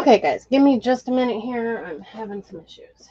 Okay, guys, give me just a minute here. I'm having some issues.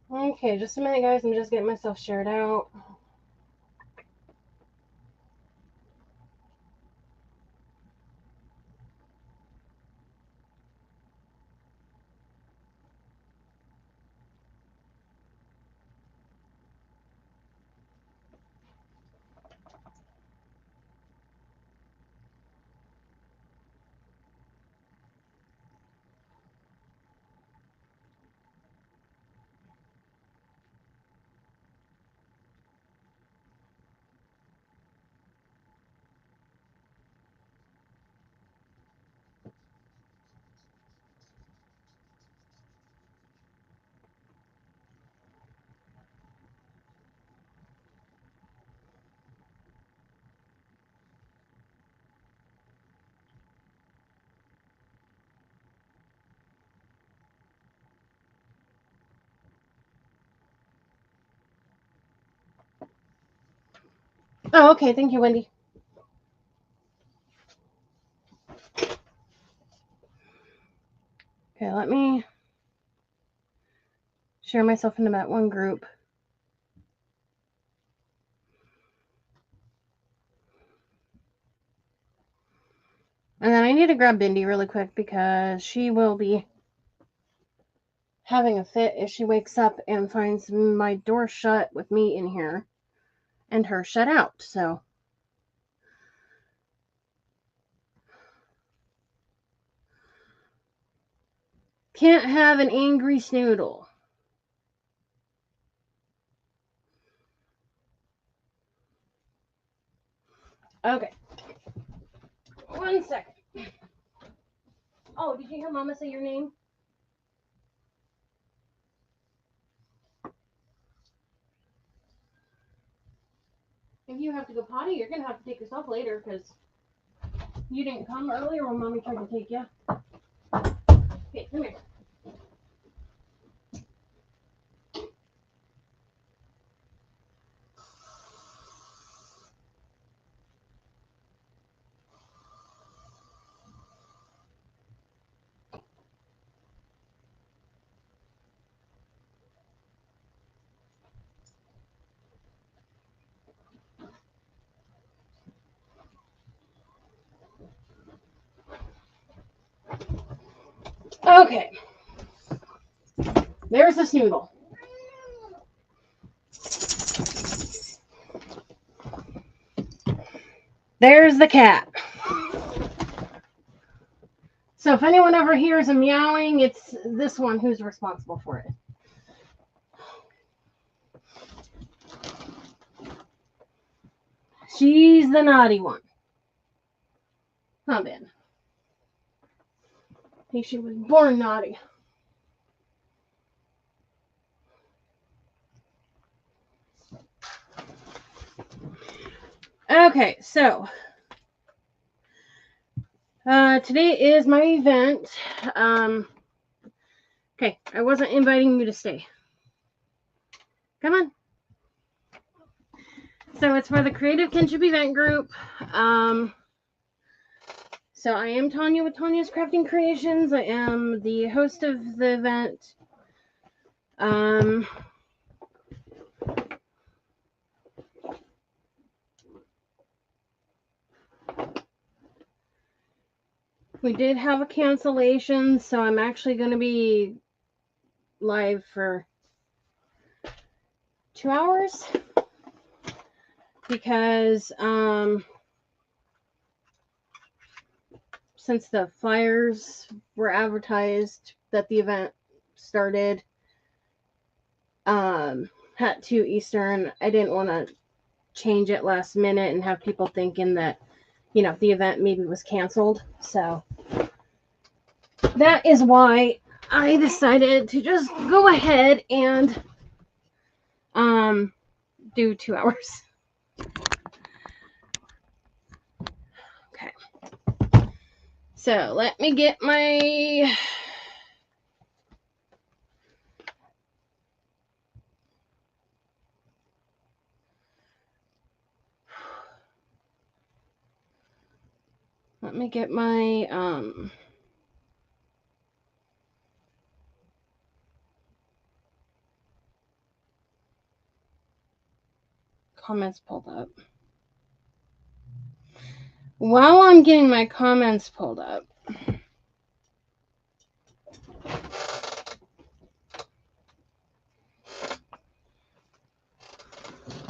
Okay, just a minute, guys. I'm just getting myself shared out. Oh, okay. Thank you, Wendy. Okay, let me share myself into that one group. And then I need to grab Bindi really quick because she will be having a fit if she wakes up and finds my door shut with me in here and her shut out. So can't have an angry snoodle. Okay. 1 second. Oh, did you hear Mama say your name? If you have to go potty, you're going to have to take yourself later because you didn't come earlier when Mommy tried to take you. Okay, come here. Okay. There's the snoodle. There's the cat. So if anyone ever hears a meowing, it's this one who's responsible for it. She's the naughty one. Not bad. I think she was born naughty. Okay, so today is my event. Okay, I wasn't inviting you to stay. Come on. So it's for the Creative Kinship Event Group. So I am Tonya with Tonya's Crafting Creations. I am the host of the event. We did have a cancellation, so I'm actually going to be live for 2 hours because since the flyers were advertised that the event started at 2 Eastern, I didn't want to change it last minute and have people thinking that, you know, the event maybe was canceled. So that is why I decided to just go ahead and do 2 hours. Okay. So let me get my comments pulled up. While I'm getting my comments pulled up,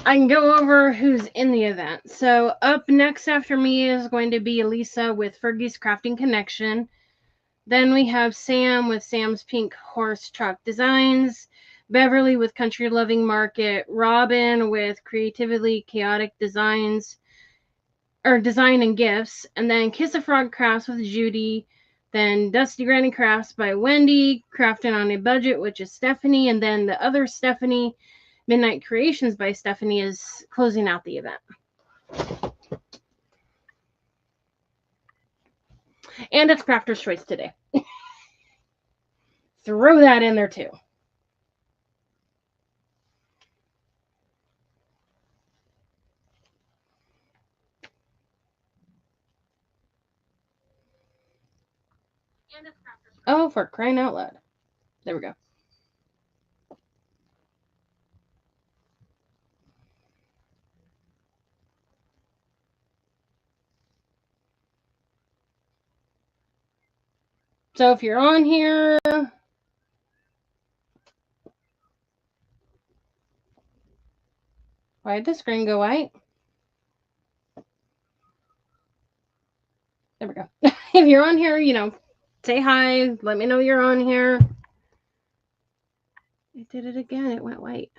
I can go over who's in the event. So up next after me is going to be Elisa with Fergie's Crafting Connection. Then we have Sam with Sam's Pink Horse Truck Designs, Beverly with Country Loving Market, Robin with Creatively Chaotic Designs, or Design and Gifts, and then Kiss a Frog Crafts with Judy, then Dusty Granny Crafts by Wendy, Crafting on a Budget, which is Stephanie, and then the other Stephanie, Midnight Creations by Stephanie, is closing out the event. And it's Crafter's Choice today. Throw that in there too. Oh, for crying out loud. There we go. So if you're on here, why did the screen go white? There we go. If you're on here, you know, say hi. Let me know you're on here. It did it again. It went white.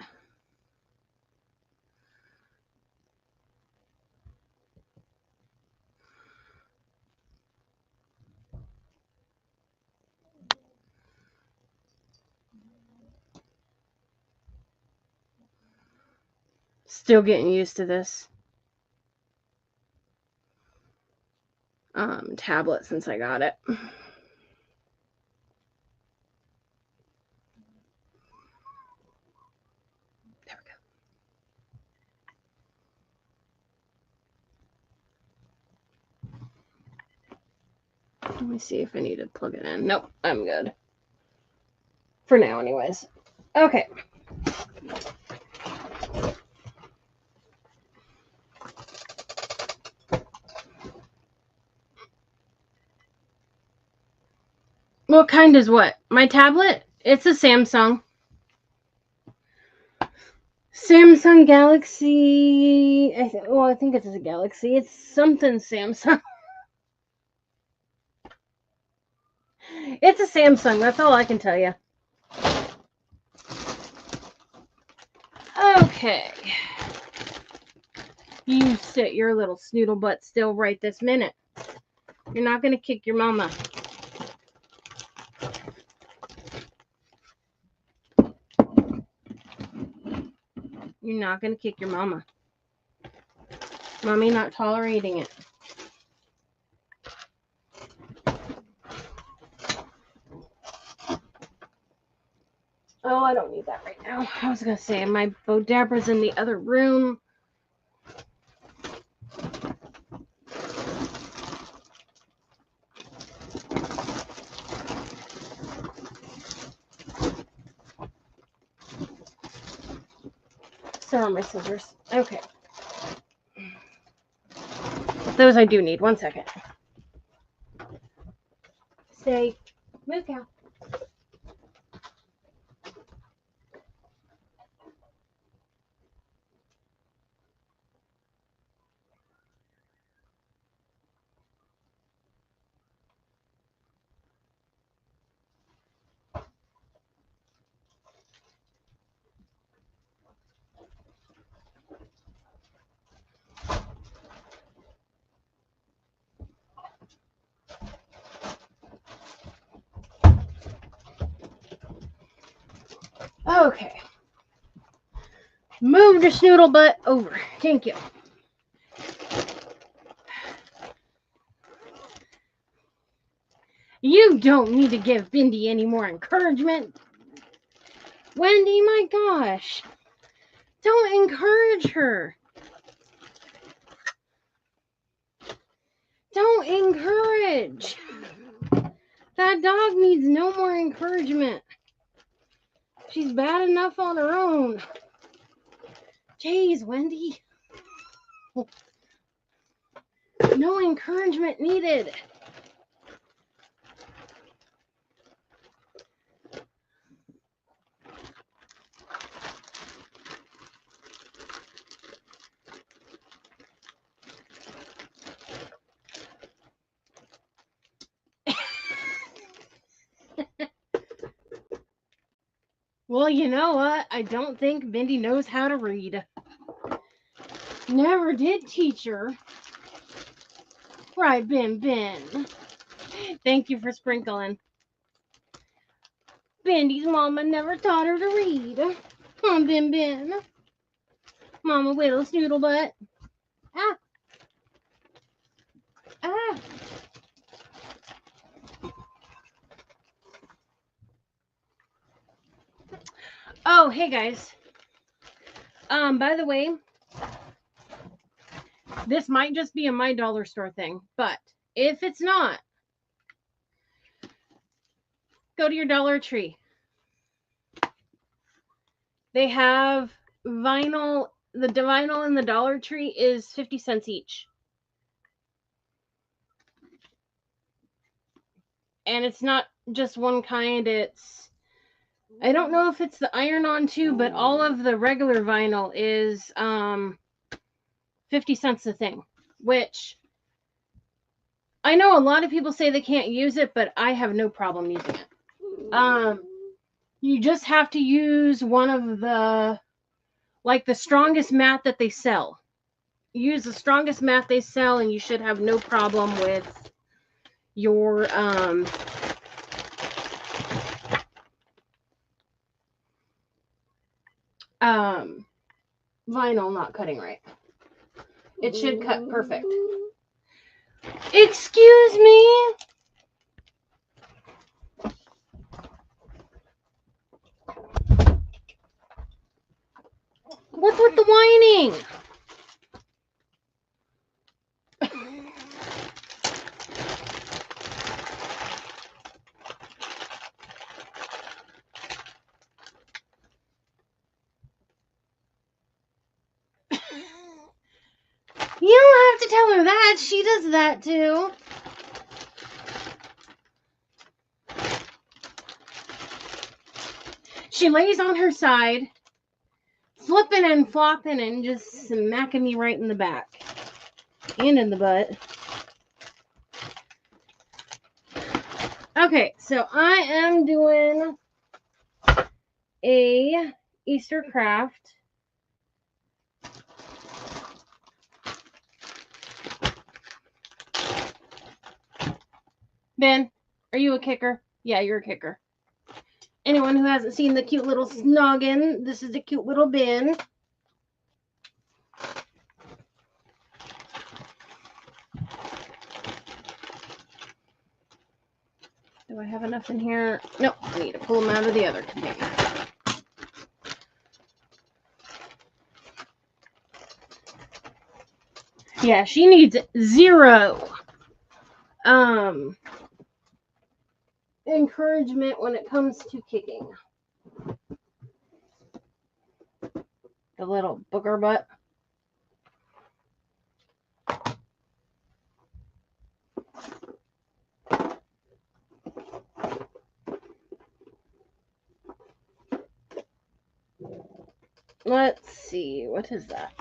Still getting used to this tablet since I got it. There we go. Let me see if I need to plug it in. Nope, I'm good. For now, anyways. Okay. What kind is what? My tablet? It's a Samsung. Samsung Galaxy. I think it's a Galaxy. It's something Samsung. It's a Samsung. That's all I can tell you. Okay. You sit your little snoodle butt still right this minute. You're not going to kick your mama. You're not going to kick your mama. Mommy not tolerating it. Oh, I don't need that right now. I was going to say, my Bodabra's in the other room. So are my scissors. Okay. Those I do need. 1 second. Stay. Move, cow. Okay. Move your snoodle butt over. Thank you. You don't need to give Bindi any more encouragement. Wendy, my gosh. Don't encourage her. Don't encourage. That dog needs no more encouragement. She's bad enough on her own. Jeez, Wendy. No encouragement needed. Well, you know what? I don't think Bindi knows how to read. Never did teach her. Right, Bin Bin. Thank you for sprinkling. Bindi's mama never taught her to read. Come on, Bin Bin. Mama Whittle Snoodle Butt. Ah. Ah. Oh, hey guys. By the way, this might just be a my dollar store thing, but if it's not, go to your Dollar Tree. They have vinyl. The vinyl in the Dollar Tree is 50 cents each. And it's not just one kind. It's, I don't know if it's the iron-on too, but all of the regular vinyl is 50 cents a thing, which I know a lot of people say they can't use it, but I have no problem using it. You just have to use one of the, like the strongest mat that they sell. Use the strongest mat they sell, and you should have no problem with your vinyl not cutting right. It should cut perfect. Excuse me? What's with the whining? You don't have to tell her that. She does that too. She lays on her side, flipping and flopping and just smacking me right in the back and in the butt. Okay, so I am doing a Easter craft. Ben, are you a kicker? Yeah, you're a kicker. Anyone who hasn't seen the cute little noggin, this is a cute little bin. Do I have enough in here? Nope, I need to pull them out of the other container. Yeah, she needs 0 encouragement when it comes to kicking. The little booger butt. Let's see. What is that?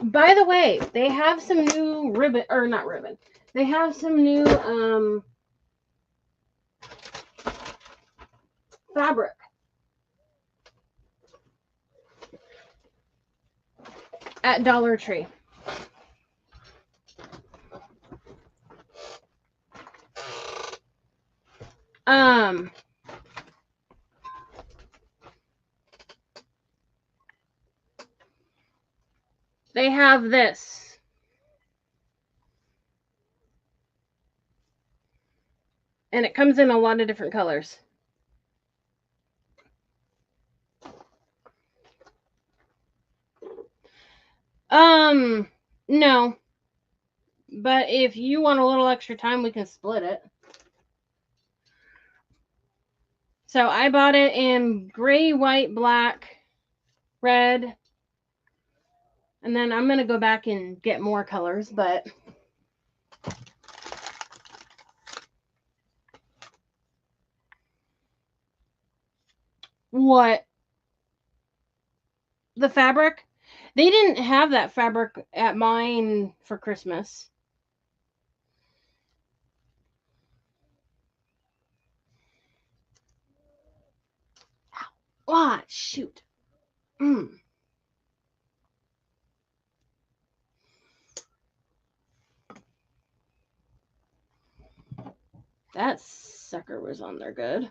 By the way, they have some new ribbon, or not ribbon. They have some new fabric at Dollar Tree. They have this. And it comes in a lot of different colors. No. But if you want a little extra time, we can split it. So I bought it in gray, white, black, red. And then I'm going to go back and get more colors, but what? The fabric? They didn't have that fabric at mine for Christmas. Ah, shoot. That sucker was on there good.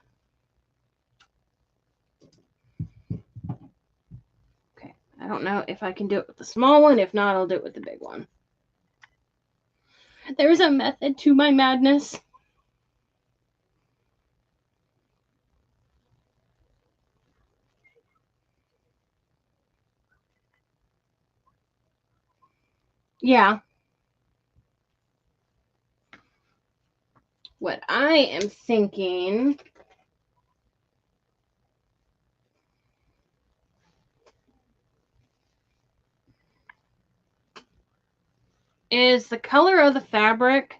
Okay, I don't know if I can do it with the small one. If not, I'll do it with the big one. There's a method to my madness. Yeah. What I am thinking is the color of the fabric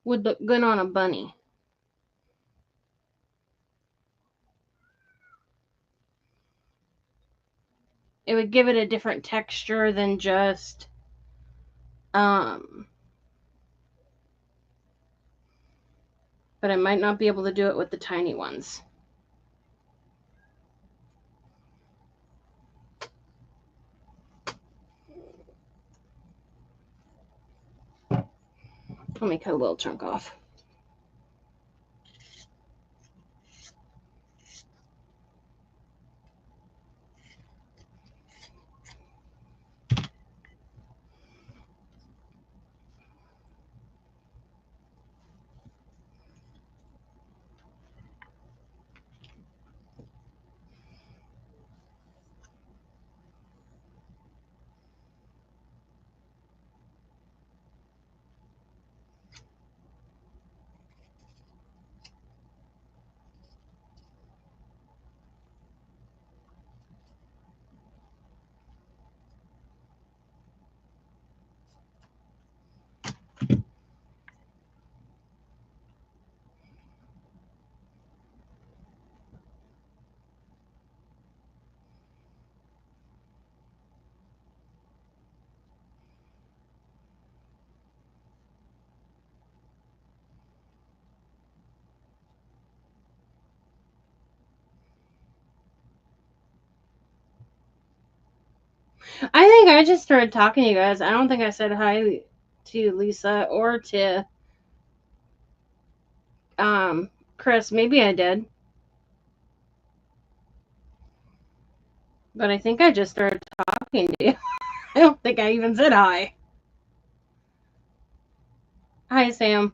would look good on a bunny. It would give it a different texture than just but I might not be able to do it with the tiny ones. Let me cut a little chunk off. I think I just started talking to you guys. I don't think I said hi to Lisa or to Chris. Maybe I did. But I think I just started talking to you. I don't think I even said hi. Hi, Sam.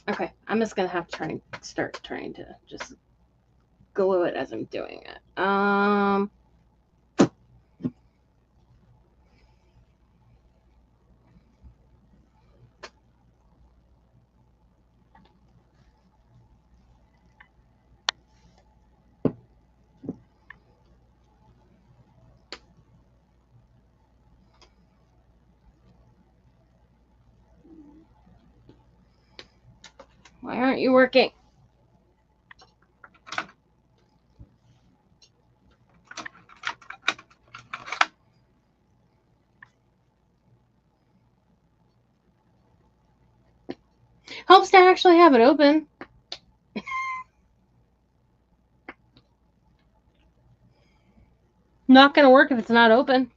Okay, I'm just gonna have to start trying to just glue it as I'm doing it. Why aren't you working? Helps to actually have it open. Not going to work if it's not open.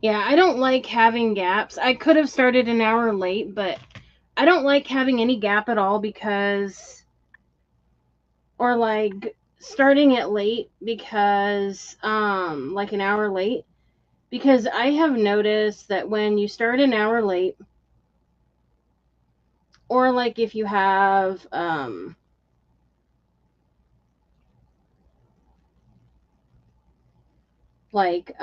Yeah, I don't like having gaps. I could have started an hour late, but I don't like having any gap at all because, or like starting it late because, like an hour late, because I have noticed that when you start an hour late, or like if you have, like,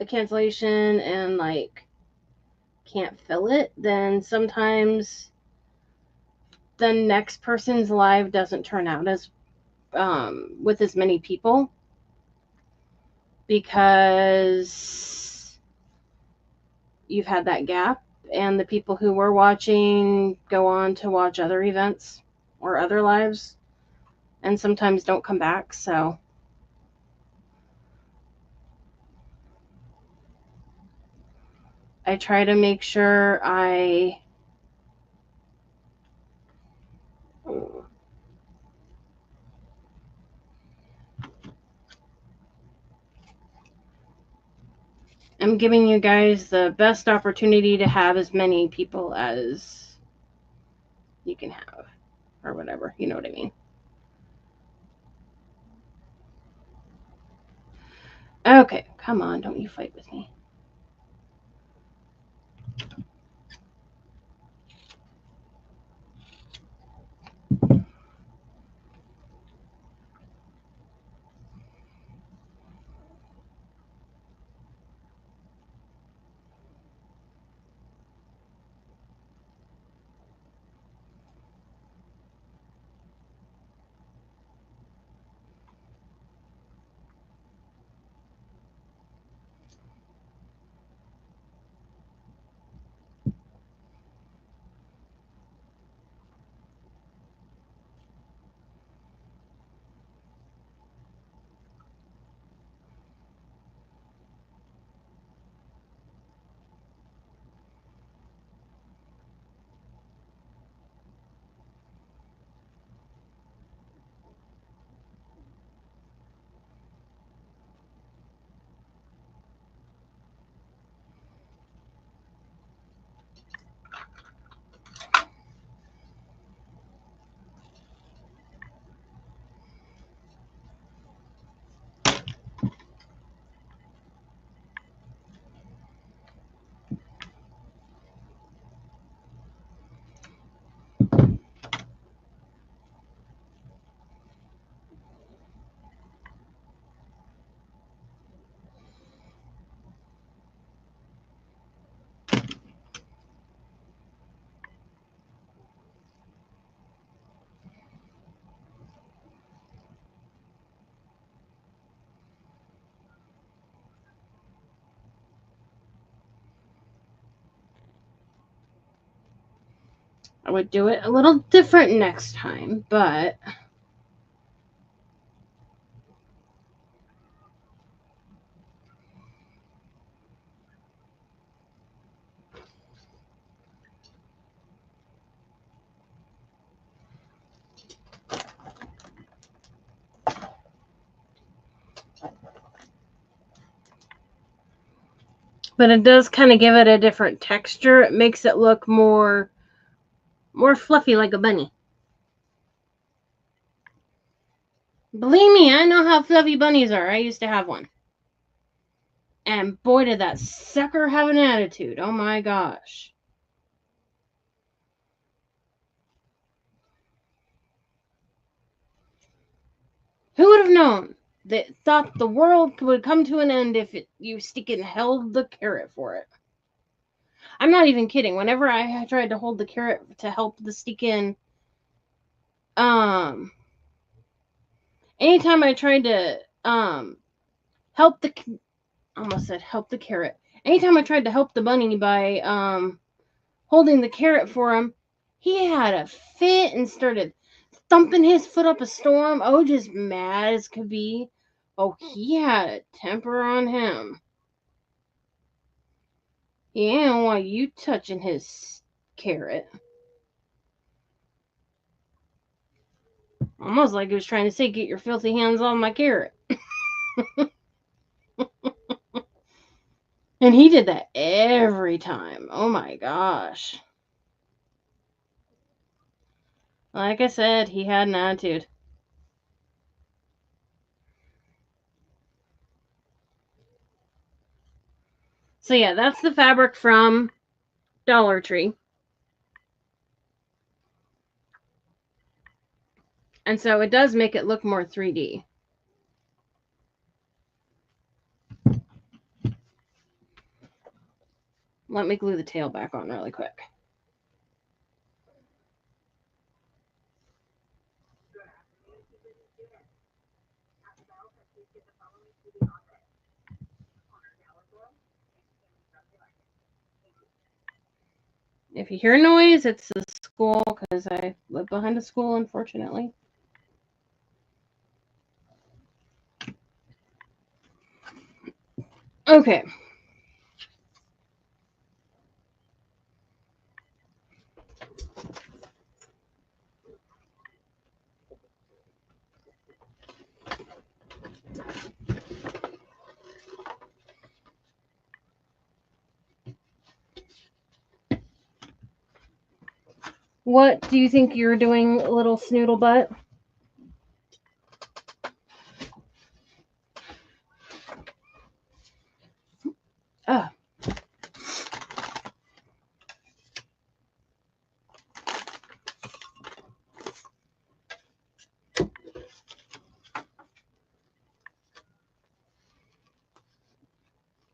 a cancellation and like can't fill it, then sometimes the next person's live doesn't turn out as with as many people because you've had that gap and the people who were watching go on to watch other events or other lives and sometimes don't come back. So I try to make sure I'm giving you guys the best opportunity to have as many people as you can have, or whatever, you know what I mean. Okay, come on, don't you fight with me. I would do it a little different next time, but But it does kind of give it a different texture. It makes it look more fluffy like a bunny. Believe me, I know how fluffy bunnies are. I used to have one. And boy, did that sucker have an attitude. Oh my gosh. Who would have known that thought the world would come to an end if you stick and held the carrot for it? I'm not even kidding. Whenever I tried to hold the carrot to help the stick in, anytime I tried to help the almost said help the carrot. Anytime I tried to help the bunny by holding the carrot for him, he had a fit and started thumping his foot up a storm. Oh, just mad as could be. Oh, he had a temper on him. He didn't want you touching his carrot. Almost like he was trying to say, get your filthy hands on my carrot. And he did that every time. Oh my gosh. Like I said, he had an attitude. So yeah, that's the fabric from Dollar Tree. And so it does make it look more 3D. Let me glue the tail back on really quick. If you hear noise, it's the school because I live behind a school, unfortunately. Okay. What do you think you're doing, little snoodle butt? Oh.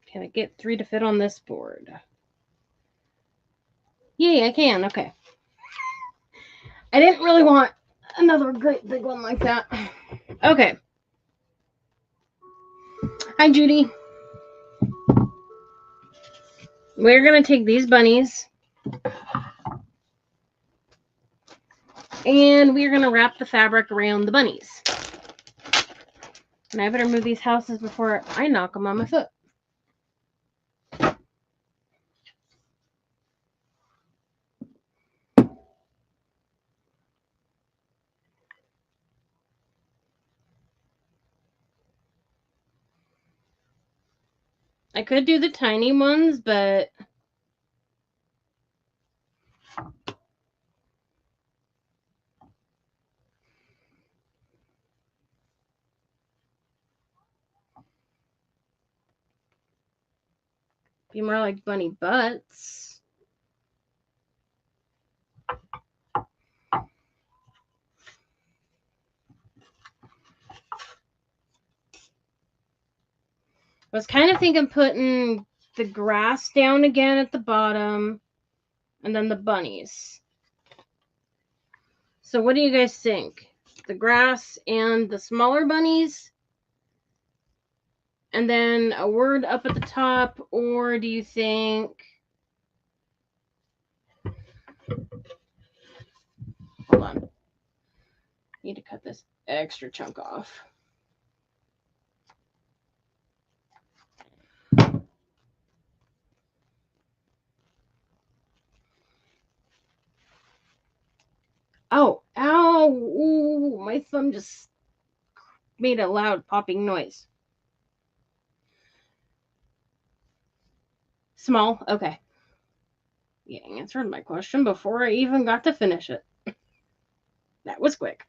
Can I get 3 to fit on this board? Yay, I can. Okay. I didn't really want another great big one like that. Okay. Hi, Judy. We're going to take these bunnies and we're going to wrap the fabric around the bunnies. And I better move these houses before I knock them on my foot. I could do the tiny ones, but be more like bunny butts. I was kind of thinking putting the grass down again at the bottom and then the bunnies. So what do you guys think? The grass and the smaller bunnies? And then a word up at the top? Or do you think... Hold on. Need to cut this extra chunk off. Oh, ow, ooh, my thumb just made a loud popping noise. Small? Okay. You answered my question before I even got to finish it. That was quick.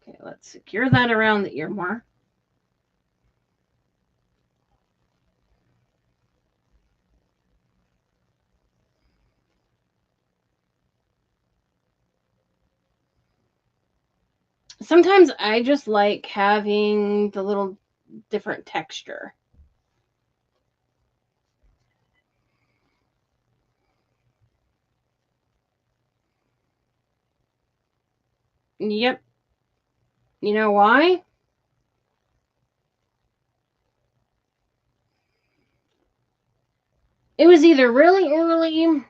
Okay, let's secure that around the ear more. Sometimes I just like having the little different texture. Yep. You know why? It was either really early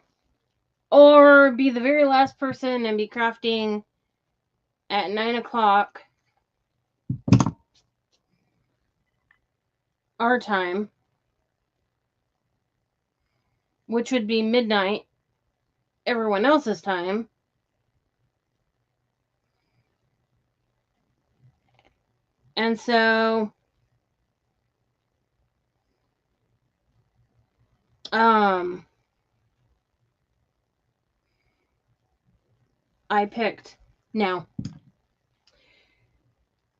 or be the very last person and be crafting at 9 o'clock our time, which would be midnight everyone else's time. And so I picked now.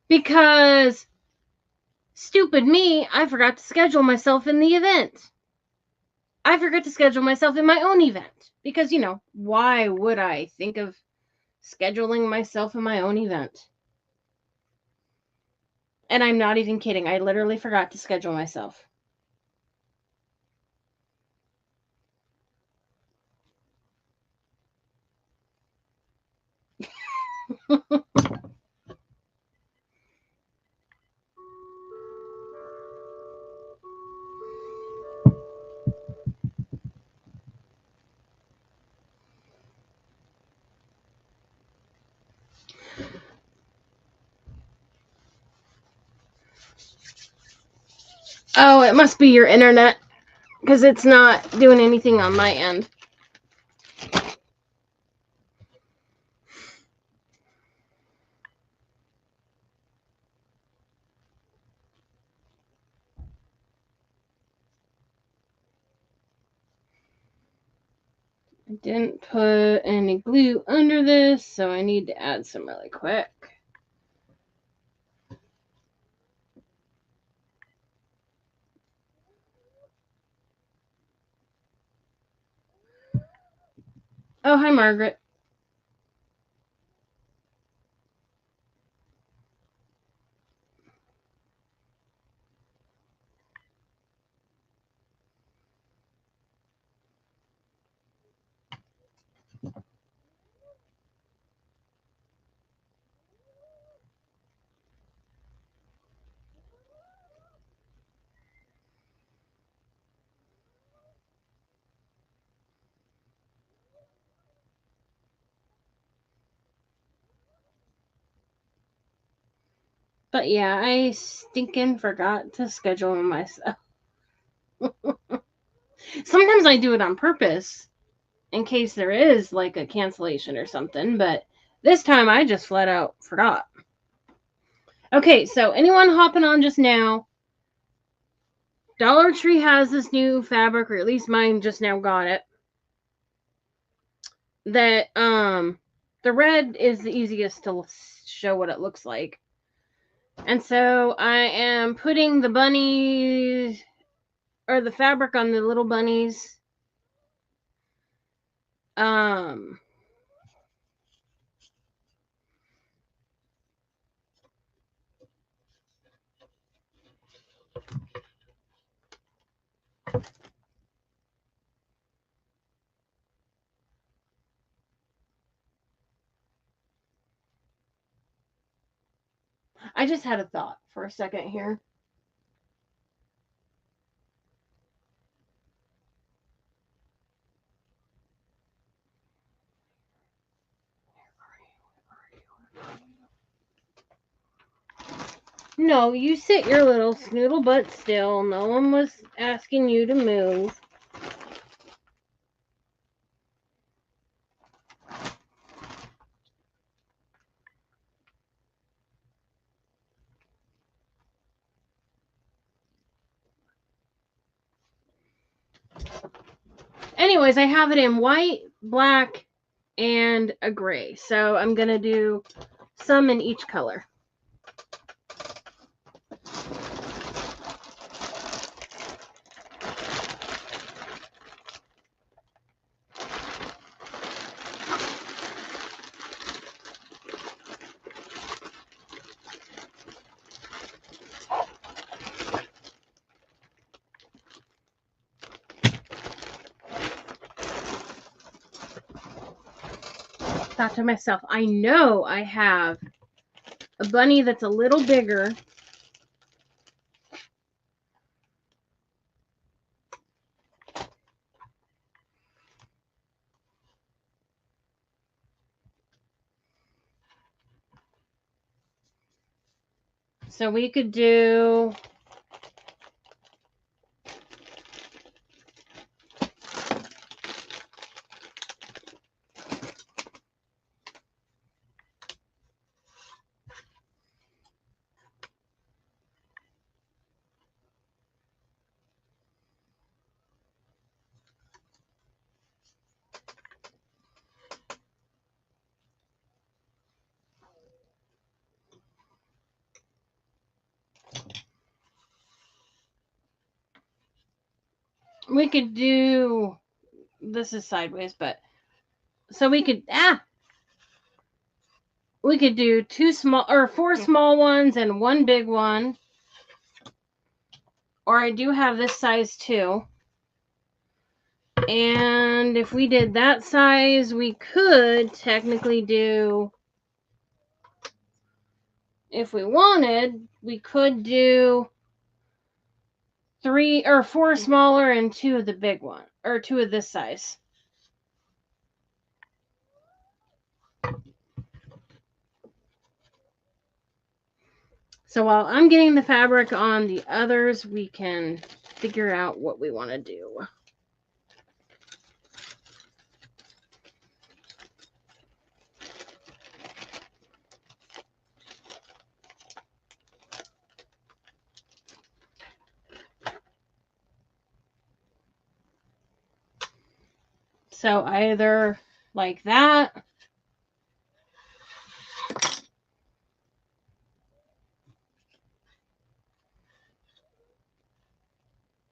Because stupid me, I forgot to schedule myself in the event. I forgot to schedule myself in my own event. Because, why would I think of scheduling myself in my own event? And I'm not even kidding. I literally forgot to schedule myself. Oh, it must be your internet. Because it's not doing anything on my end. I didn't put any glue under this, so I need to add some really quick. Oh, hi, Margaret. But yeah, I stinking forgot to schedule myself. Sometimes I do it on purpose in case there is like a cancellation or something, but this time I just flat out forgot. Okay, so anyone hopping on just now, Dollar Tree has this new fabric, or at least mine just now got it. That the red is the easiest to show what it looks like. And so I am putting the bunnies or the fabric on the little bunnies. I just had a thought for a second here. No, you sit your little snoodle butt still. No one was asking you to move. Anyways, I have it in white, black, and a gray. So I'm going to do some in each color. Thought to myself, I know I have a bunny that's a little bigger. So we could do this is sideways, but so we could do 4 small ones and 1 big one. Or I do have this size too. And if we did that size, we could technically do, if we wanted, we could do 3 or 4 smaller and 2 of the big one, or 2 of this size. So while I'm getting the fabric on the others, we can figure out what we want to do. So either like that,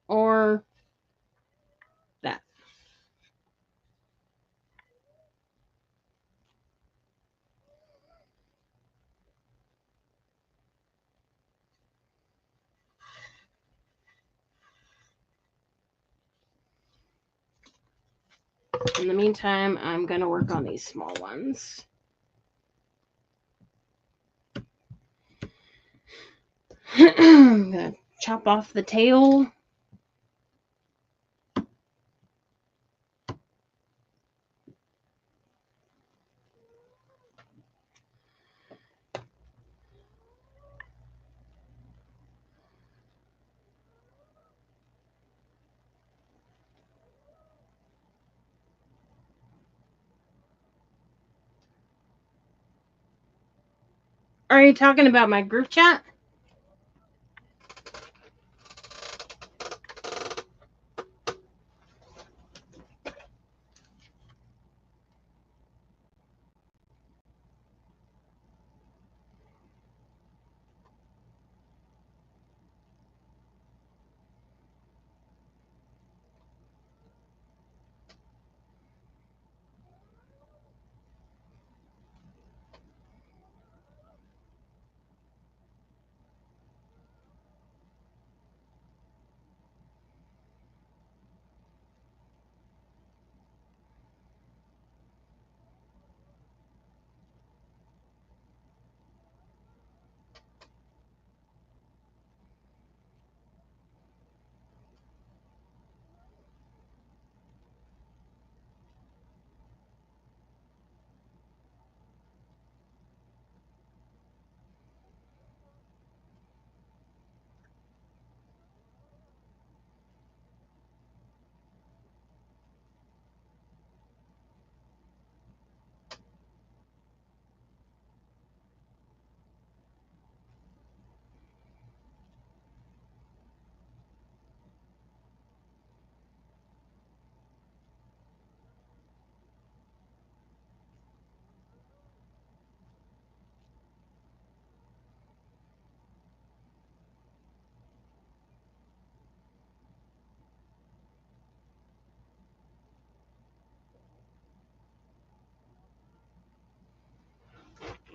or that. In the meantime, I'm going to work on these small ones. I'm going to chop off the tail. Are you talking about my group chat?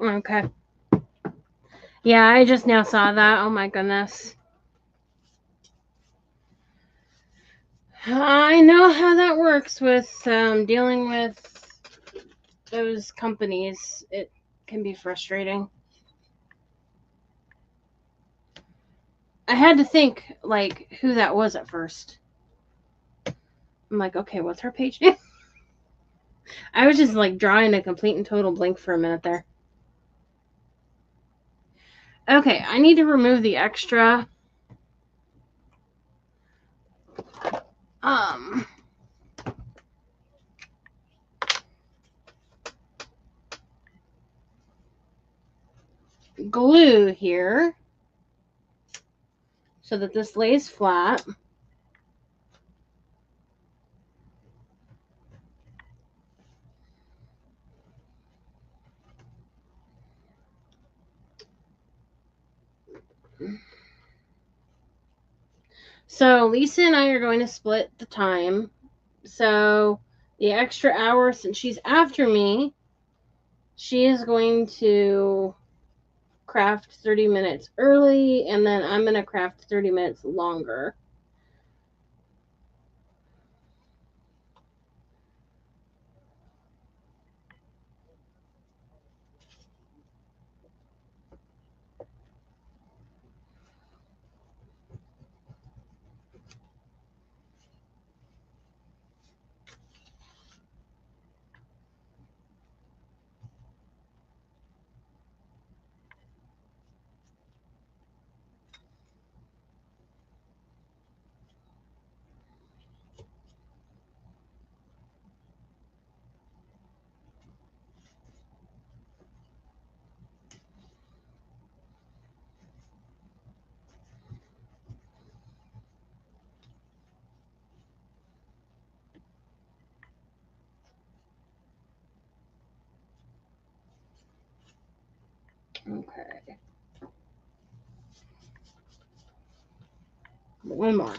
Okay. Yeah, I just now saw that. Oh my goodness. I know how that works with dealing with those companies. It can be frustrating. I had to think, like, who that was at first. I'm like, okay, what's her page name? I was just, like, drawing a complete and total blank for a minute there. Okay, I need to remove the extra glue here so that this lays flat. So Lisa and I are going to split the time. So the extra hour, since she's after me, she is going to craft 30 minutes early, and then I'm going to craft 30 minutes longer. Okay. One more.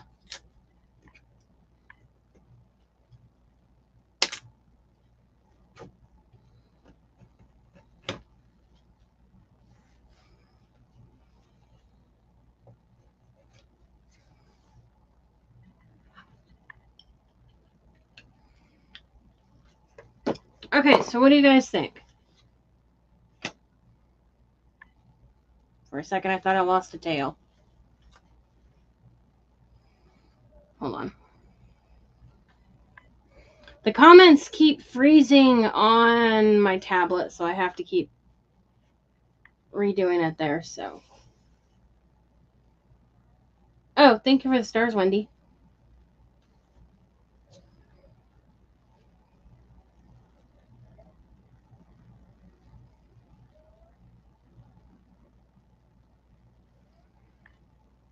Okay, so what do you guys think? For a second, I thought I lost a tail. Hold on. The comments keep freezing on my tablet, so I have to keep redoing it there, so. Oh, thank you for the stars, Wendy.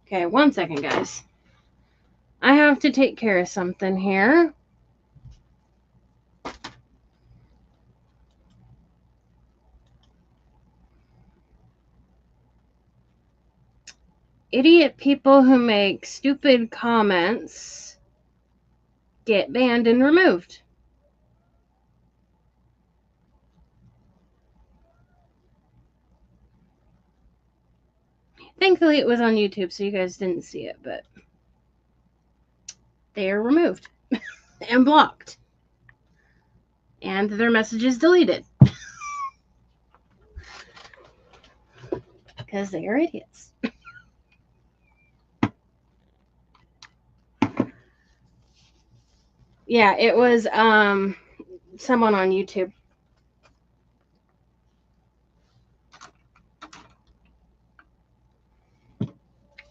Okay, 1 second, guys. I have to take care of something here. Idiot people who make stupid comments get banned and removed. Thankfully, it was on YouTube, so you guys didn't see it, but they are removed and blocked. And their messages deleted. Because they are idiots. Yeah, it was someone on YouTube.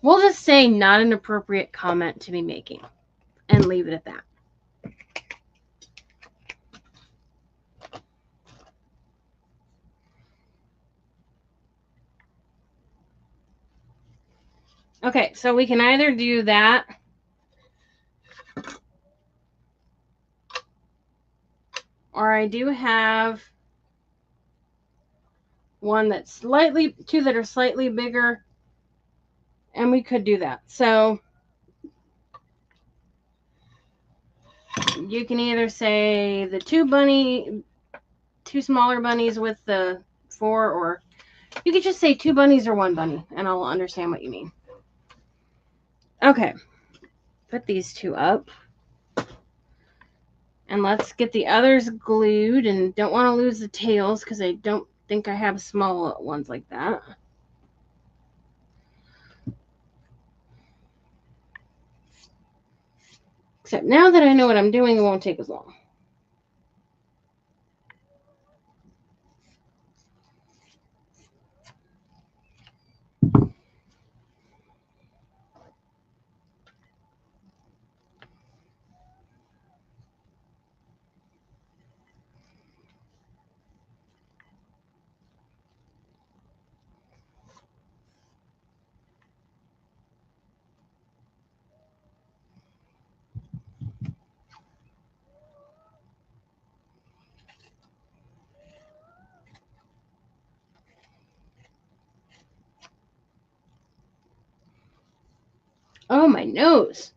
We'll just say not an appropriate comment to be making and leave it at that. Okay, so we can either do that or I do have two that are slightly bigger, and we could do that. So you can either say the two smaller bunnies with the 4, or you could just say 2 bunnies or 1 bunny, and I'll understand what you mean. Okay, put these 2 up. And let's get the others glued, and don't want to lose the tails because I don't think I have small ones like that. Except now that I know what I'm doing, it won't take as long. Oh, my nose.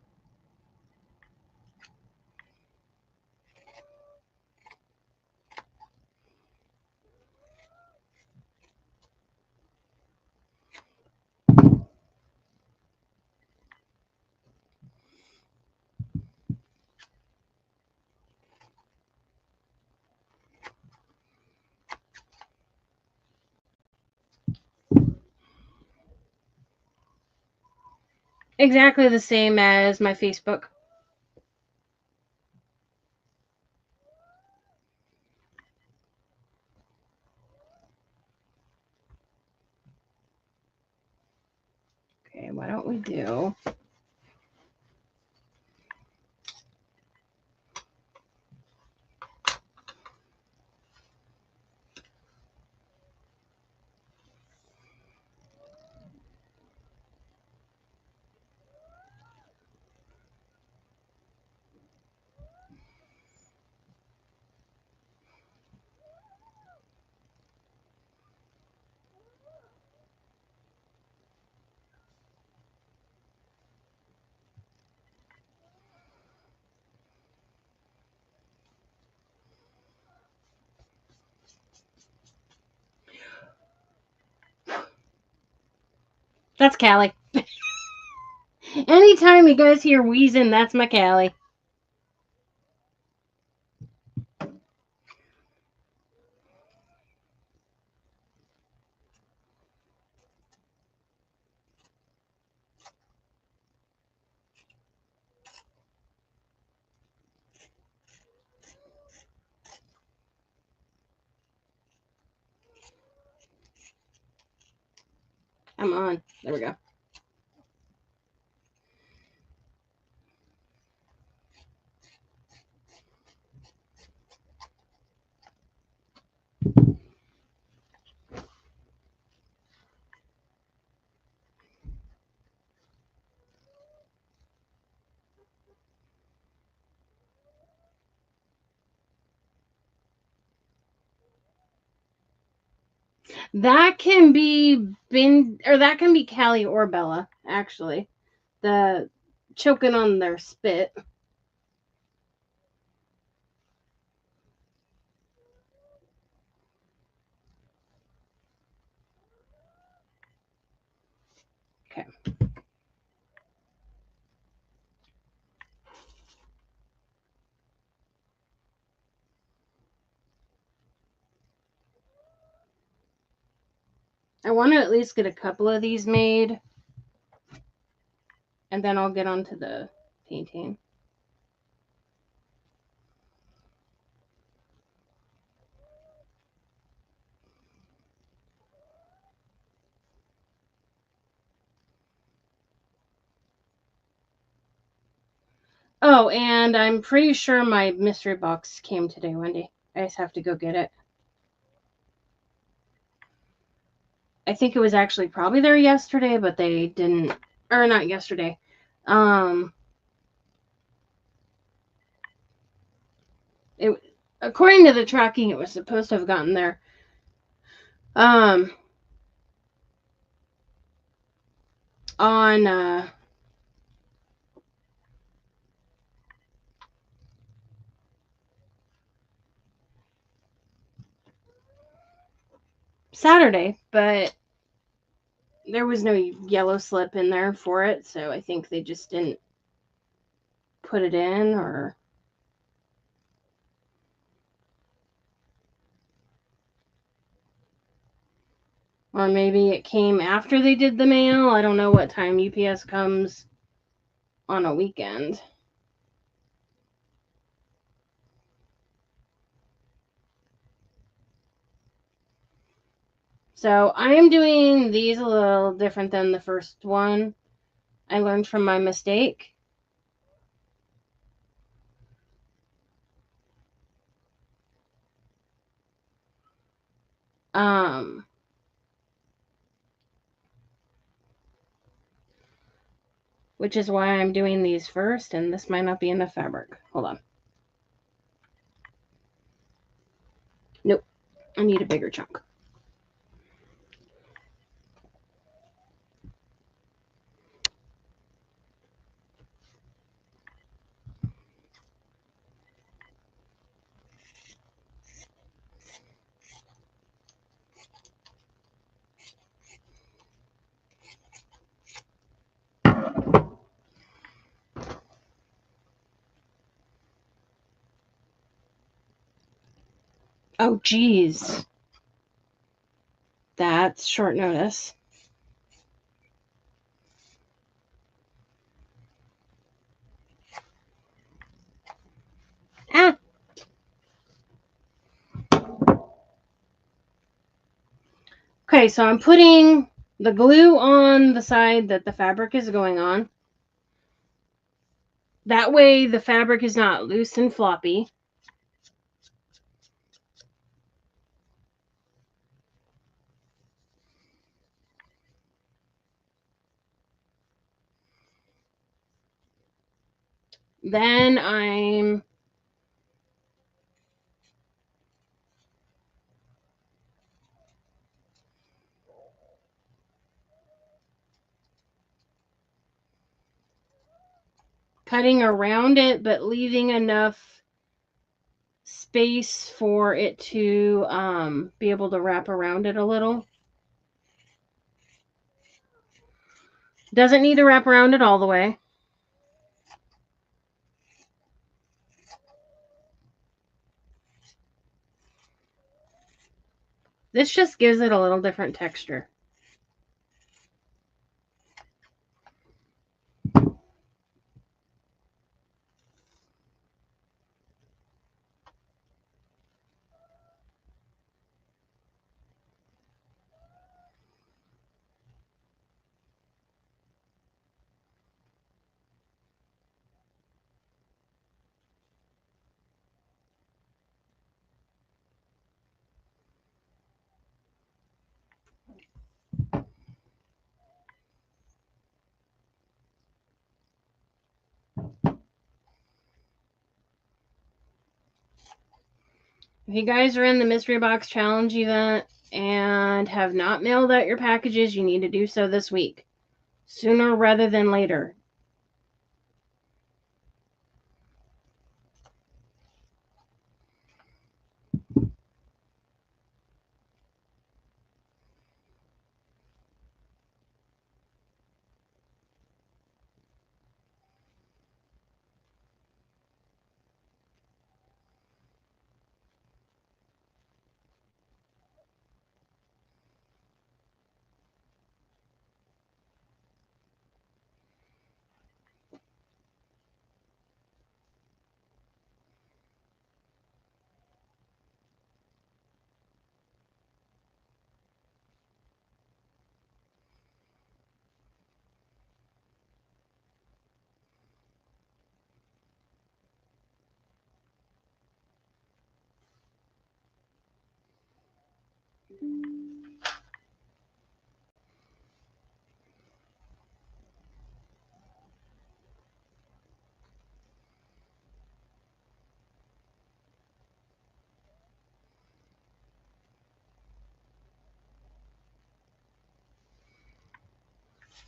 Exactly the same as my Facebook. Okay, why don't we do... That's Callie. Anytime you guys hear wheezing, that's my Callie. I'm on. There we go. That can be that can be Callie or Bella, actually. The choking on their spit. Okay. I want to at least get a couple of these made, and then I'll get onto the painting. Oh, and I'm pretty sure my mystery box came today, Wendy. I just have to go get it. I think it was actually probably there yesterday, but they didn't, or not yesterday. It, according to the tracking, it was supposed to have gotten there. On Saturday, but there was no yellow slip in there for it, so I think they just didn't put it in, or maybe it came after they did the mail. I don't know what time UPS comes on a weekend. So I am doing these a little different than the first one. I learned from my mistake. Which is why I'm doing these first, and this might not be enough fabric. Hold on. Nope, I need a bigger chunk. Oh, geez. That's short notice. Ah! Okay, so I'm putting the glue on the side that the fabric is going on. That way the fabric is not loose and floppy. Then I'm cutting around it, but leaving enough space for it to be able to wrap around it a little. Doesn't need to wrap around it all the way. This just gives it a little different texture. If you guys are in the Mystery Box Challenge event and have not mailed out your packages, you need to do so this week. Sooner rather than later.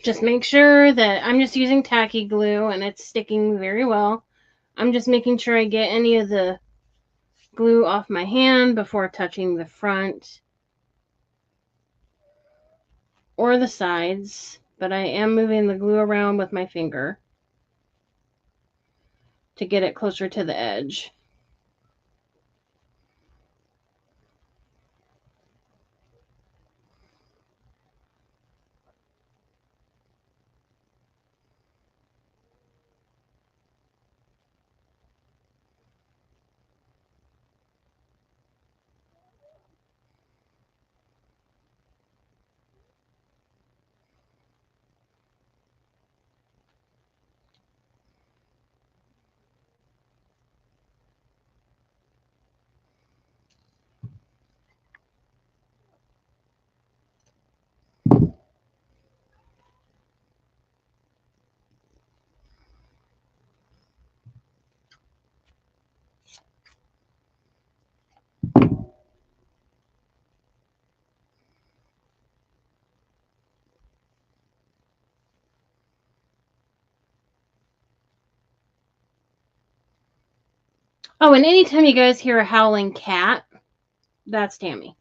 Just make sure that I'm just using tacky glue and it's sticking very well. I'm just making sure I get any of the glue off my hand before touching the front. or the sides, but I am moving the glue around with my finger to get it closer to the edge. Oh, and anytime you guys hear a howling cat, that's Tammy.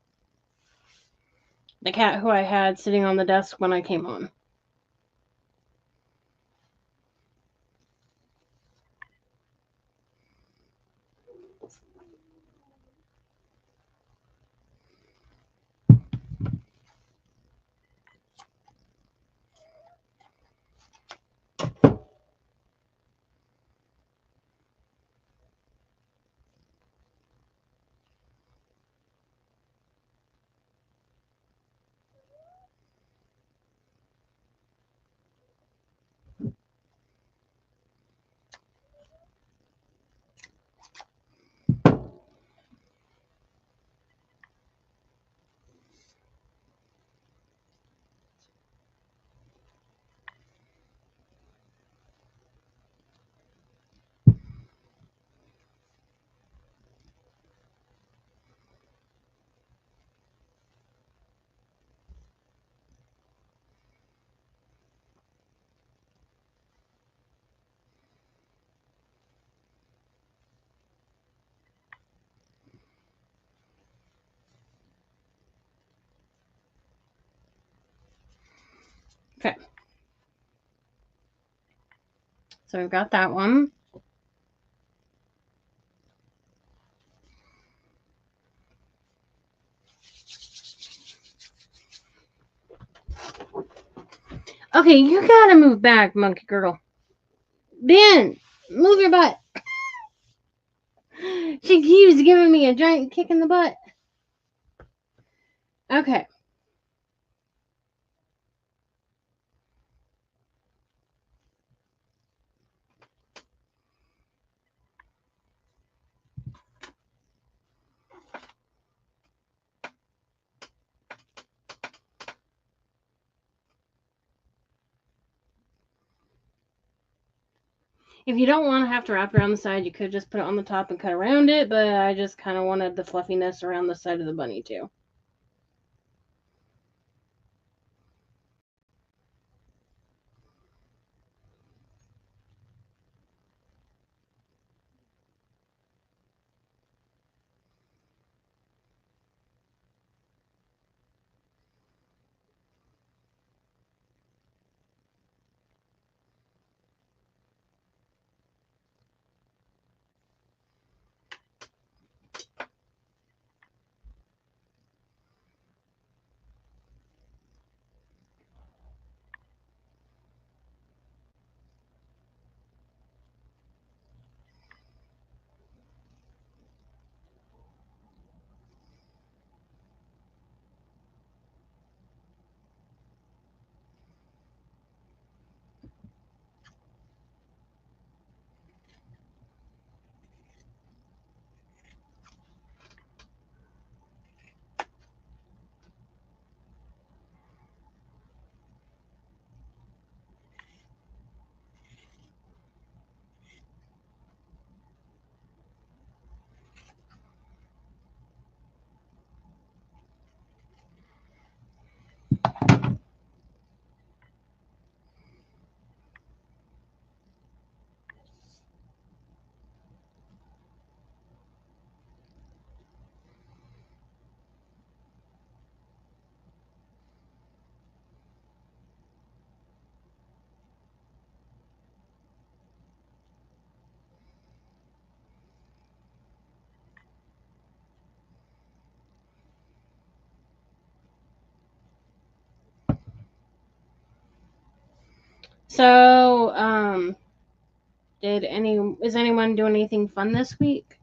The cat who I had sitting on the desk when I came on. Okay. So we've got that one. Okay, you gotta move back, monkey girl. Ben, move your butt. She keeps giving me a giant kick in the butt. Okay. If you don't want to have to wrap around the side, you could just put it on the top and cut around it, but I just kind of wanted the fluffiness around the side of the bunny too. So, is anyone doing anything fun this week?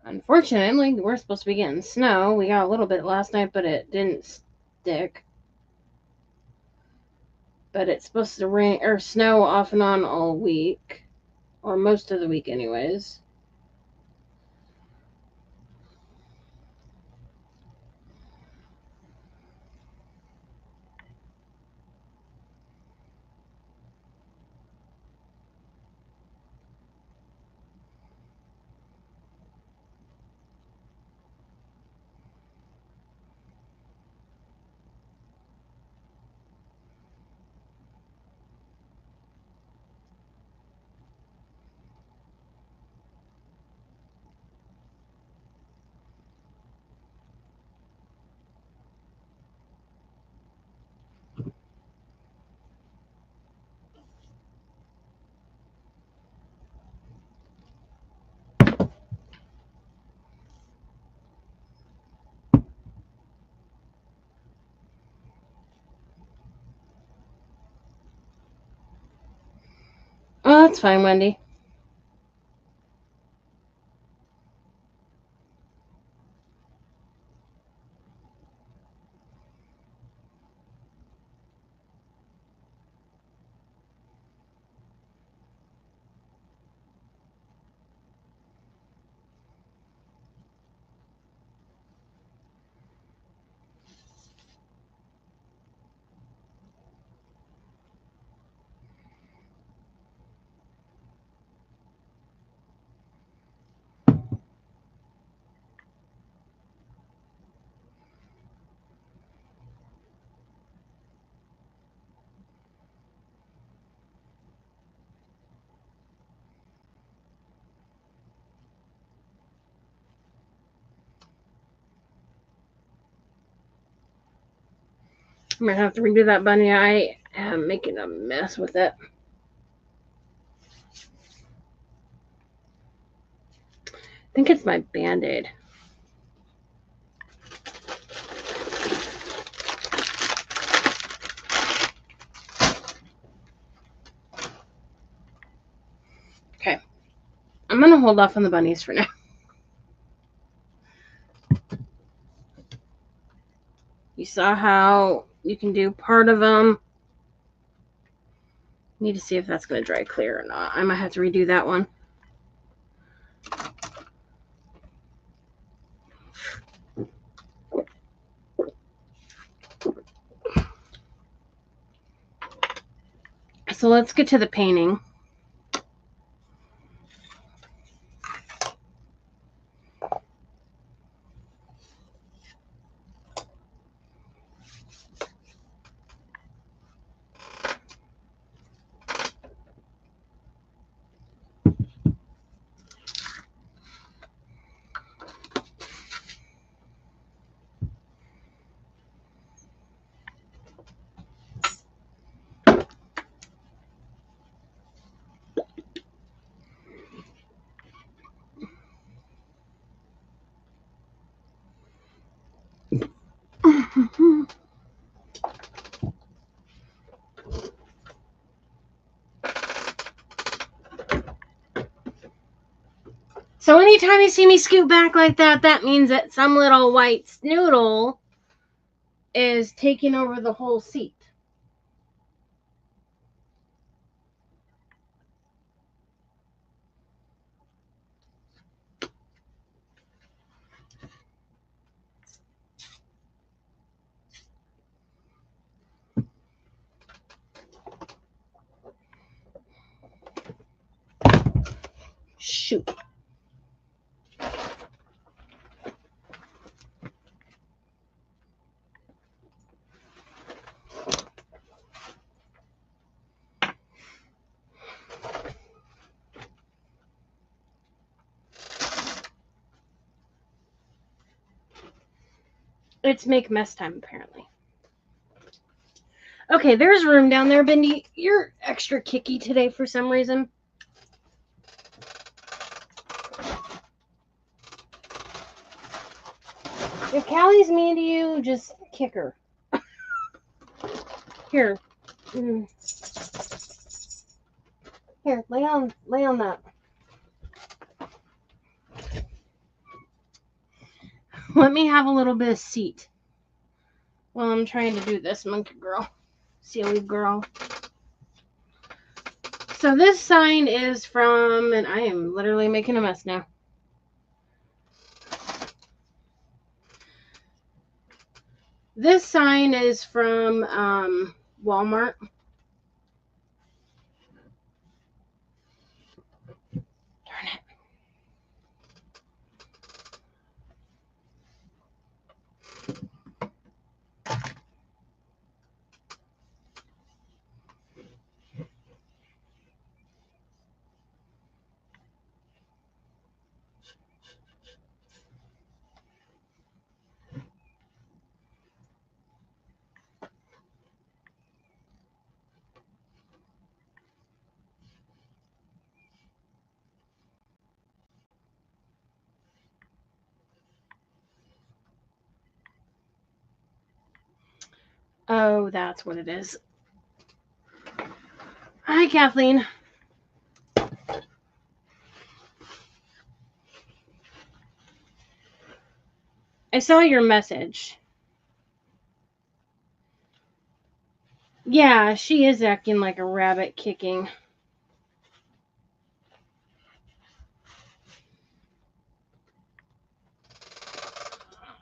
Unfortunately, we're supposed to be getting snow. We got a little bit last night, but it didn't stick. But it's supposed to rain or snow off and on all week, or most of the week, anyways. Oh, that's fine, Wendy. I'm gonna have to redo that bunny. I am making a mess with it. I think it's my Band-Aid. Okay. I'm gonna hold off on the bunnies for now. You saw how you can do part of them. Need to see if that's going to dry clear or not. I might have to redo that one. So let's get to the painting. So anytime you see me scoot back like that, that means that some little white snoodle is taking over the whole seat. Shoot. It's make mess time, apparently. Okay, there's room down there, Bendy. You're extra kicky today for some reason. If Callie's mean to you, just kick her. Here. Here, lay on that. Let me have a little bit of seat while I'm trying to do this, monkey girl. Silly girl. So this sign is from, and I am literally making a mess now. This sign is from Walmart. Darn it. Oh, that's what it is. Hi, Kathleen. I saw your message. Yeah, she is acting like a rabbit kicking.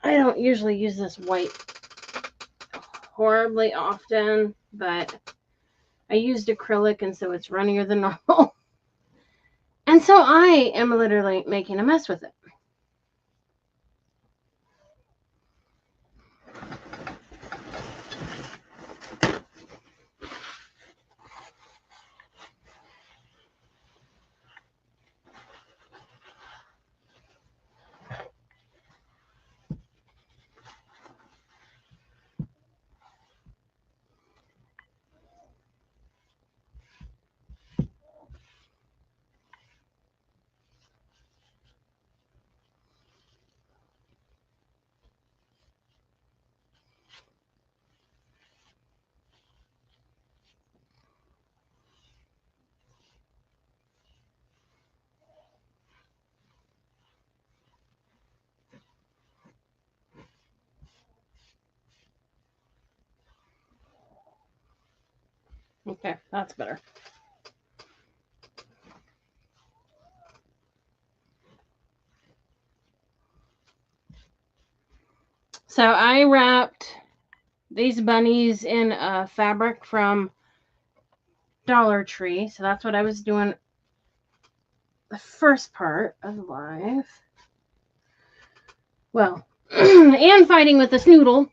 I don't usually use this white horribly often, but I used acrylic, and so it's runnier than normal. And so I am literally making a mess with it. Okay, that's better. So I wrapped these bunnies in a fabric from Dollar Tree. So that's what I was doing the first part of live. Well, and fighting with the snoodle.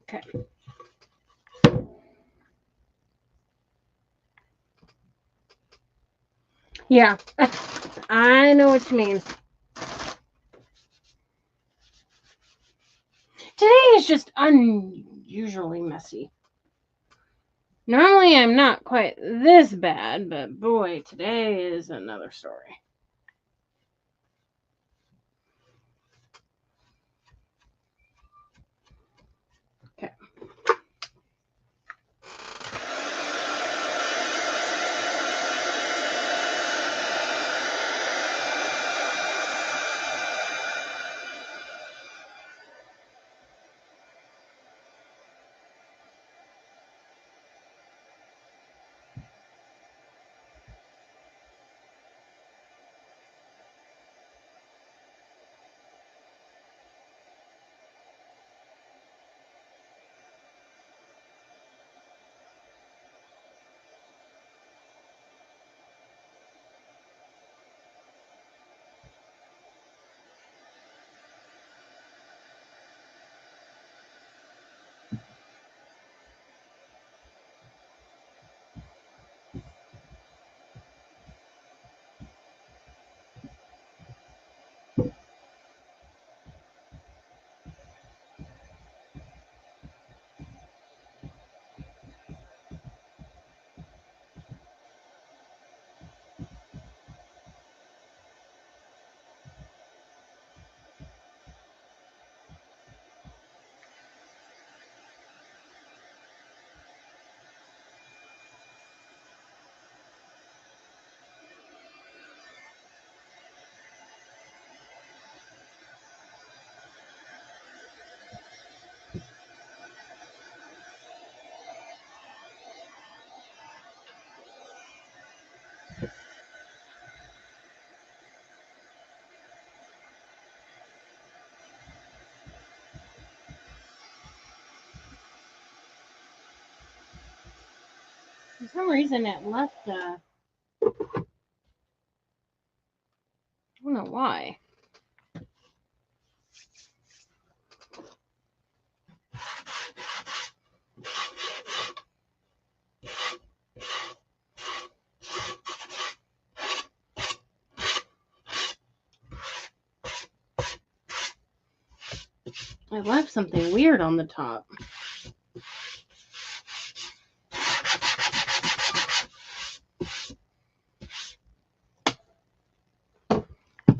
Okay. Yeah, I know what you mean. Today is just unusually messy. Normally I'm not quite this bad, but boy, today is another story. For some reason it left I don't know why. I left something weird on the top.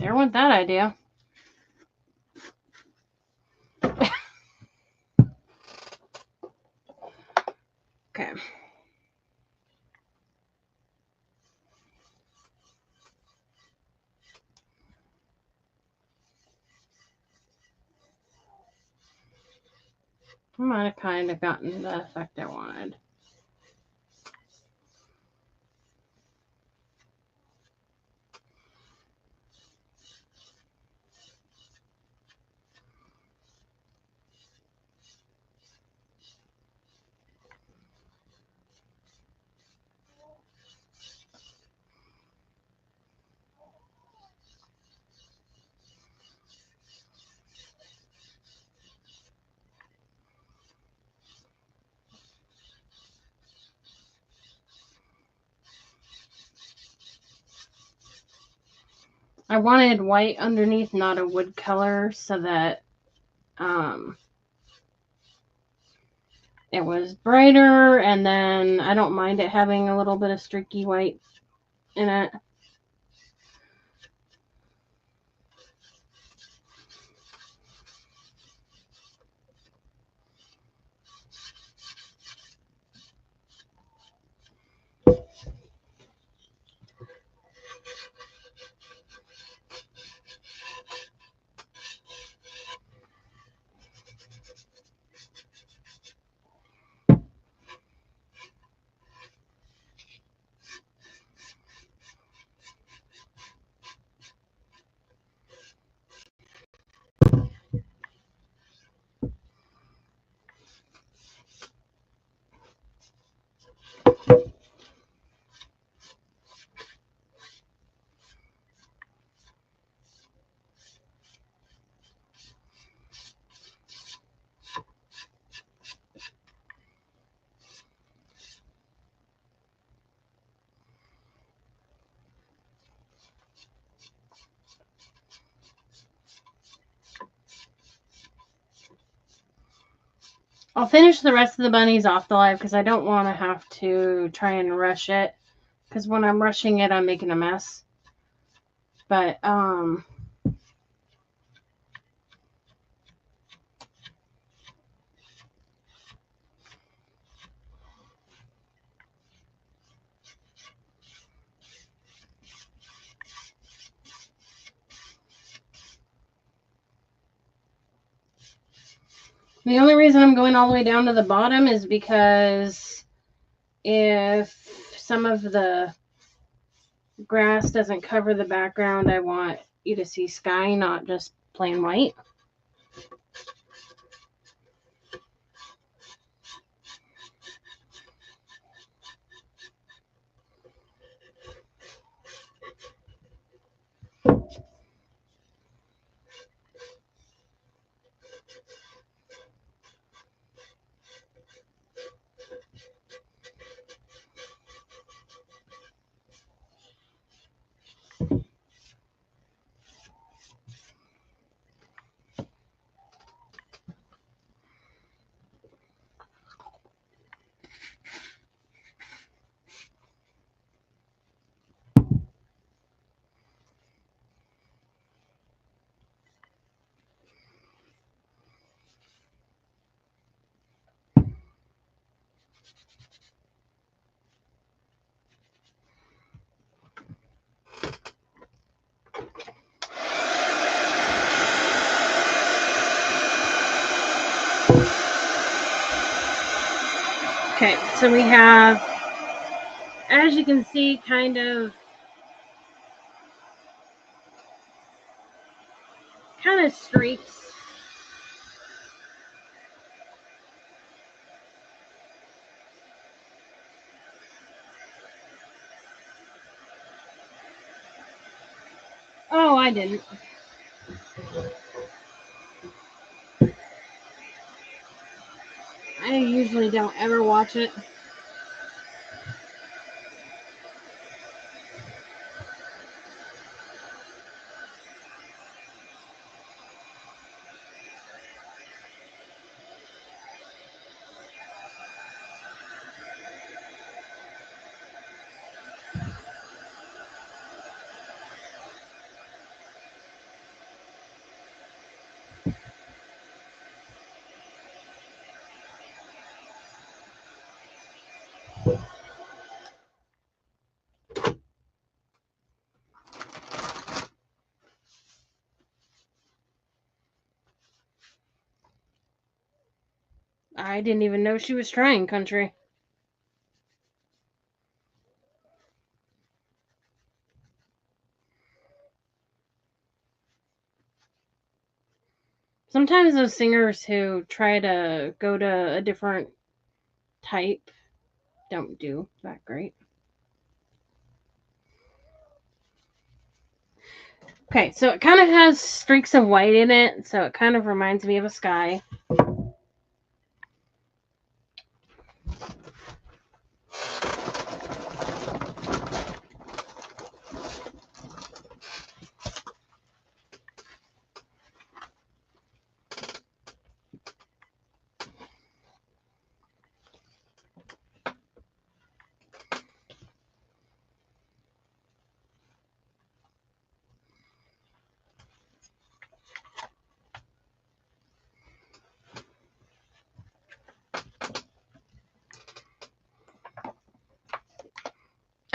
There went that idea. Okay. I might have kind of gotten the effect I wanted. I wanted white underneath, not a wood color, so that it was brighter, and then I don't mind it having a little bit of streaky white in it. I'll finish the rest of the bunnies off the live because I don't want to have to try and rush it. Because when I'm rushing it, I'm making a mess. But, the only reason I'm going all the way down to the bottom is because if some of the grass doesn't cover the background, I want you to see sky, not just plain white. Okay, so we have, as you can see, kind of streaks. I didn't. I usually don't ever watch it. I didn't even know she was trying country. Sometimes those singers who try to go to a different type don't do that great. Okay, so it kind of has streaks of white in it, so it kind of reminds me of a sky.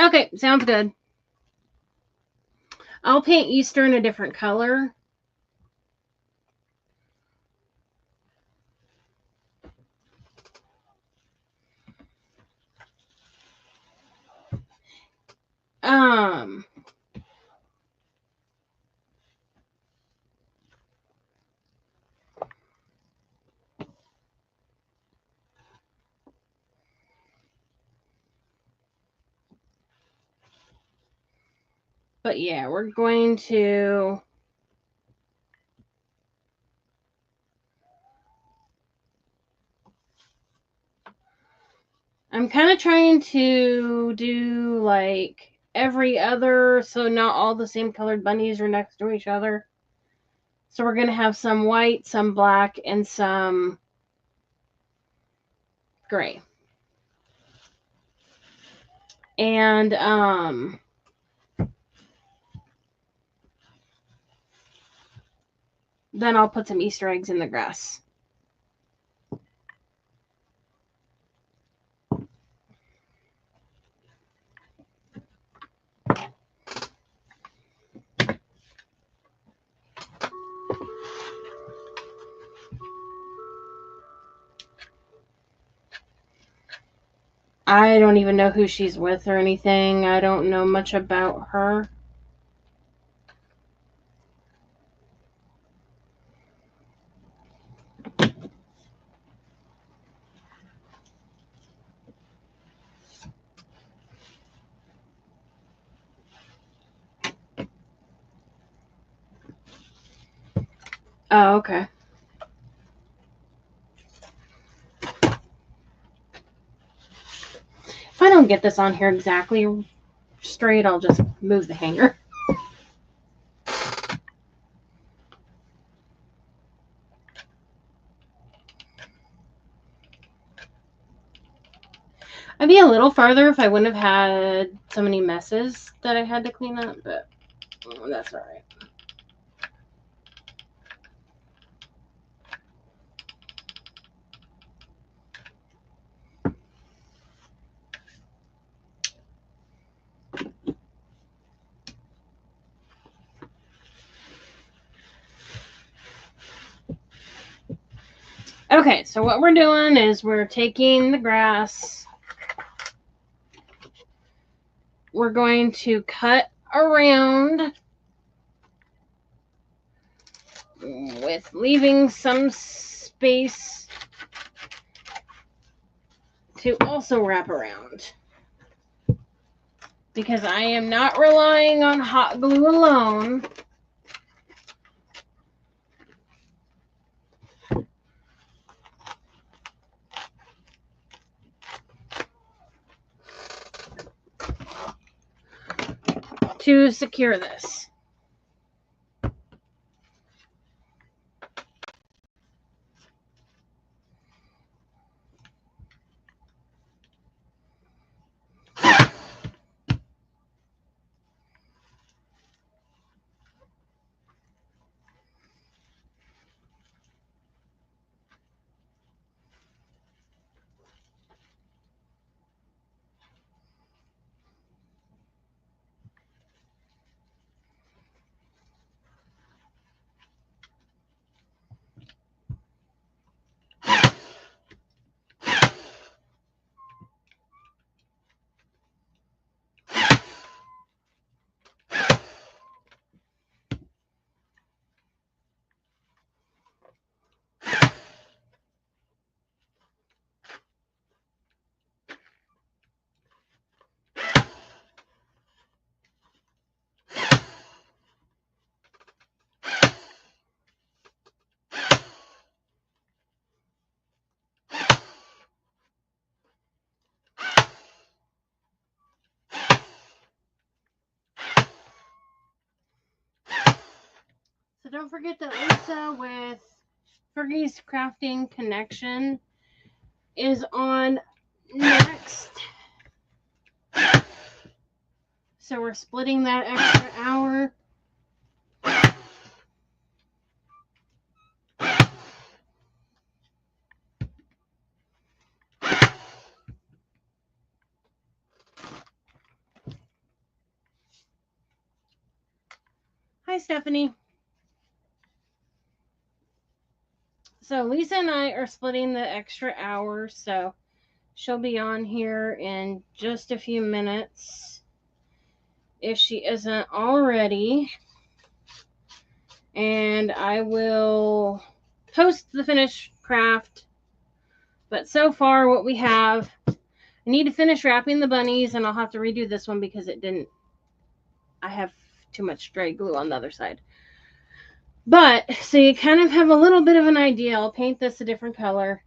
Okay, sounds good. I'll paint Easter in a different color. But yeah, we're going to I'm kind of trying to do like every other, so not all the same colored bunnies are next to each other. So we're going to have some white, some black, and some gray. And then I'll put some Easter eggs in the grass. I don't even know who she's with or anything. I don't know much about her. Oh, okay. If I don't get this on here exactly straight, I'll just move the hanger. I'd be a little farther if I wouldn't have had so many messes that I had to clean up, but that's all right. Okay, so what we're doing is we're taking the grass. We're going to cut around with leaving some space to also wrap around. Because I am not relying on hot glue alone. to secure this. So don't forget that Lisa with Fergie's Crafting Connection is on next. So we're splitting that extra hour. Hi, Stephanie. So Lisa and I are splitting the extra hour, so she'll be on here in just a few minutes if she isn't already. And I will post the finished craft. But so far what we have, I need to finish wrapping the bunnies, and I'll have to redo this one because I have too much stray glue on the other side. But, so you kind of have a little bit of an idea. I'll paint this a different color.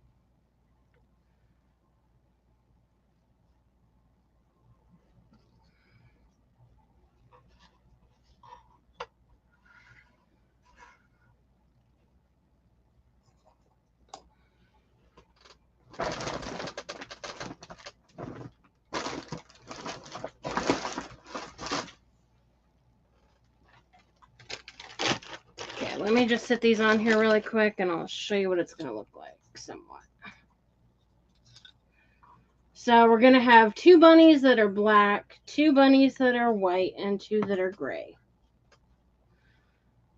Okay, let me just set these on here really quick, and I'll show you what it's going to look like somewhat. So we're going to have 2 bunnies that are black, 2 bunnies that are white, and 2 that are gray.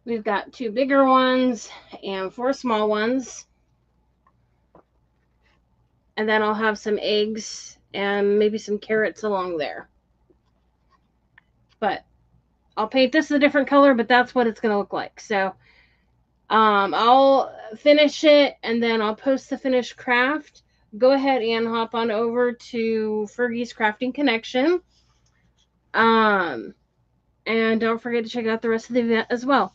We've got 2 bigger ones and 4 small ones. And then I'll have some eggs and maybe some carrots along there. But I'll paint this a different color, but that's what it's going to look like. So I'll finish it, and then I'll post the finished craft. Go ahead and hop on over to Fergie's Crafting Connection. And don't forget to check out the rest of the event as well.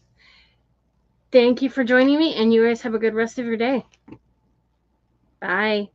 Thank you for joining me, and you guys have a good rest of your day. Bye.